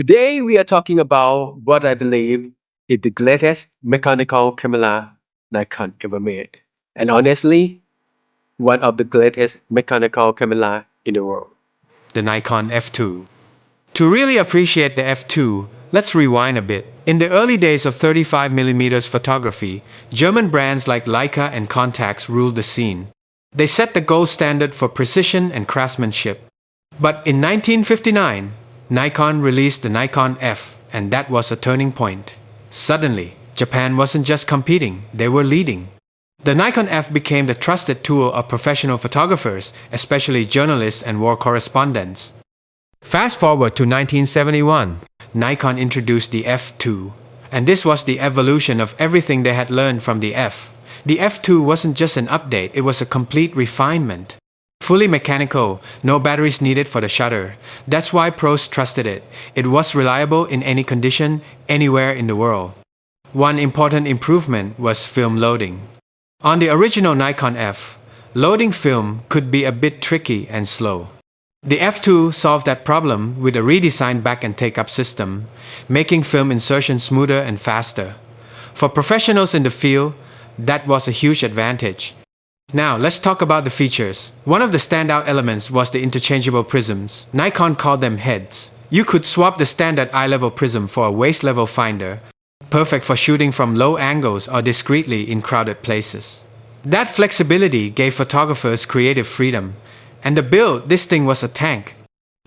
Today we are talking about what I believe is the greatest mechanical camera Nikon ever made. And honestly, one of the greatest mechanical camera in the world. The Nikon F2. To really appreciate the F2, let's rewind a bit. In the early days of 35mm photography, German brands like Leica and Contax ruled the scene. They set the gold standard for precision and craftsmanship. But in 1959, Nikon released the Nikon F, and that was a turning point. Suddenly, Japan wasn't just competing, they were leading. The Nikon F became the trusted tool of professional photographers, especially journalists and war correspondents. Fast forward to 1971, Nikon introduced the F2. And this was the evolution of everything they had learned from the F. The F2 wasn't just an update, it was a complete refinement. Fully mechanical, no batteries needed for the shutter. That's why pros trusted it. It was reliable in any condition, anywhere in the world. One important improvement was film loading. On the original Nikon F, loading film could be a bit tricky and slow. The F2 solved that problem with a redesigned back and take-up system, making film insertion smoother and faster. For professionals in the field, that was a huge advantage. Now, let's talk about the features. One of the standout elements was the interchangeable prisms. Nikon called them heads. You could swap the standard eye-level prism for a waist-level finder, perfect for shooting from low angles or discreetly in crowded places. That flexibility gave photographers creative freedom. And the build, this thing was a tank.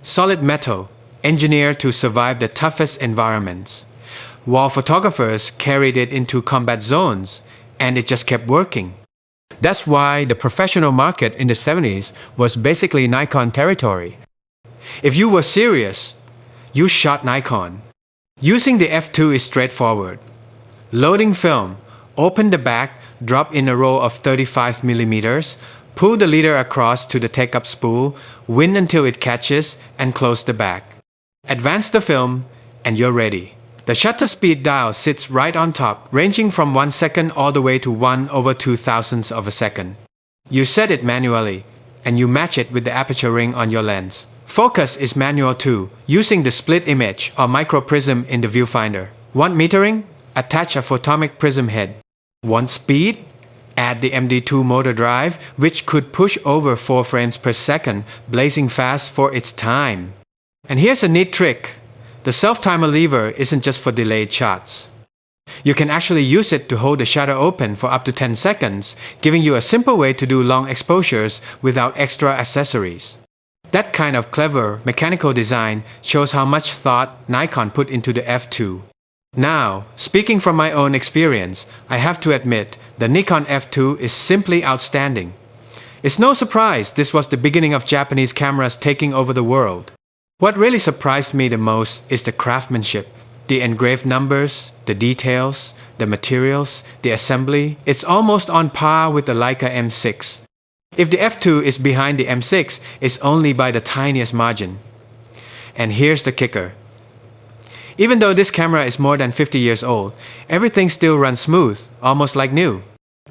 Solid metal, engineered to survive the toughest environments. While photographers carried it into combat zones, and it just kept working. That's why the professional market in the 70s was basically Nikon territory. If you were serious, you shot Nikon. Using the F2 is straightforward. Loading film, open the back, drop in a roll of 35mm, pull the leader across to the take-up spool, win until it catches, and close the back. Advance the film, and you're ready. The shutter speed dial sits right on top, ranging from 1 second all the way to 1/2000th of a second. You set it manually, and you match it with the aperture ring on your lens. Focus is manual too, using the split image or microprism in the viewfinder. Want metering? Attach a photomic prism head. Want speed? Add the MD2 motor drive, which could push over 4 frames per second, blazing fast for its time. And here's a neat trick. The self-timer lever isn't just for delayed shots. You can actually use it to hold the shutter open for up to 10 seconds, giving you a simple way to do long exposures without extra accessories. That kind of clever mechanical design shows how much thought Nikon put into the F2. Now, speaking from my own experience, I have to admit the Nikon F2 is simply outstanding. It's no surprise this was the beginning of Japanese cameras taking over the world. What really surprised me the most is the craftsmanship. The engraved numbers, the details, the materials, the assembly. It's almost on par with the Leica M6. If the F2 is behind the M6, it's only by the tiniest margin. And here's the kicker. Even though this camera is more than 50 years old, everything still runs smooth, almost like new.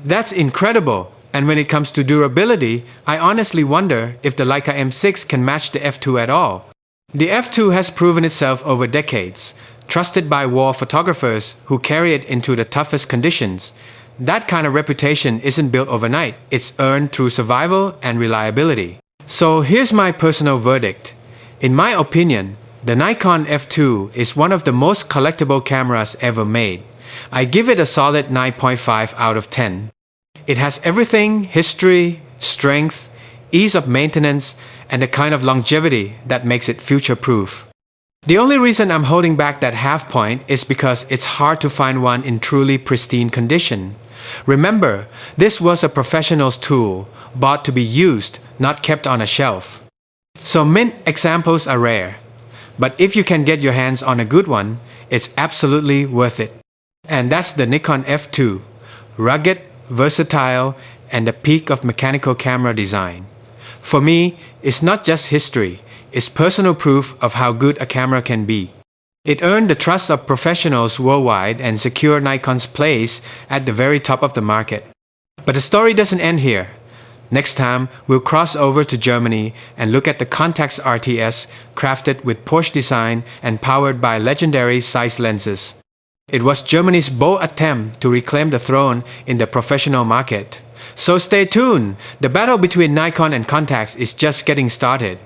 That's incredible. And when it comes to durability, I honestly wonder if the Leica M6 can match the F2 at all. The F2 has proven itself over decades, trusted by war photographers who carry it into the toughest conditions. That kind of reputation isn't built overnight, it's earned through survival and reliability. So here's my personal verdict. In my opinion, the Nikon F2 is one of the most collectible cameras ever made. I give it a solid 9.5 out of 10. It has everything: history, strength, ease of maintenance, and the kind of longevity that makes it future-proof. The only reason I'm holding back that half point is because it's hard to find one in truly pristine condition. Remember, this was a professional's tool, bought to be used, not kept on a shelf. So mint examples are rare. But if you can get your hands on a good one, it's absolutely worth it. And that's the Nikon F2. Rugged, versatile, and the peak of mechanical camera design. For me, it's not just history, it's personal proof of how good a camera can be. It earned the trust of professionals worldwide and secured Nikon's place at the very top of the market. But the story doesn't end here. Next time, we'll cross over to Germany and look at the Contax RTS, crafted with Porsche design and powered by legendary size lenses. It was Germany's bold attempt to reclaim the throne in the professional market. So stay tuned! The battle between Nikon and Contax is just getting started.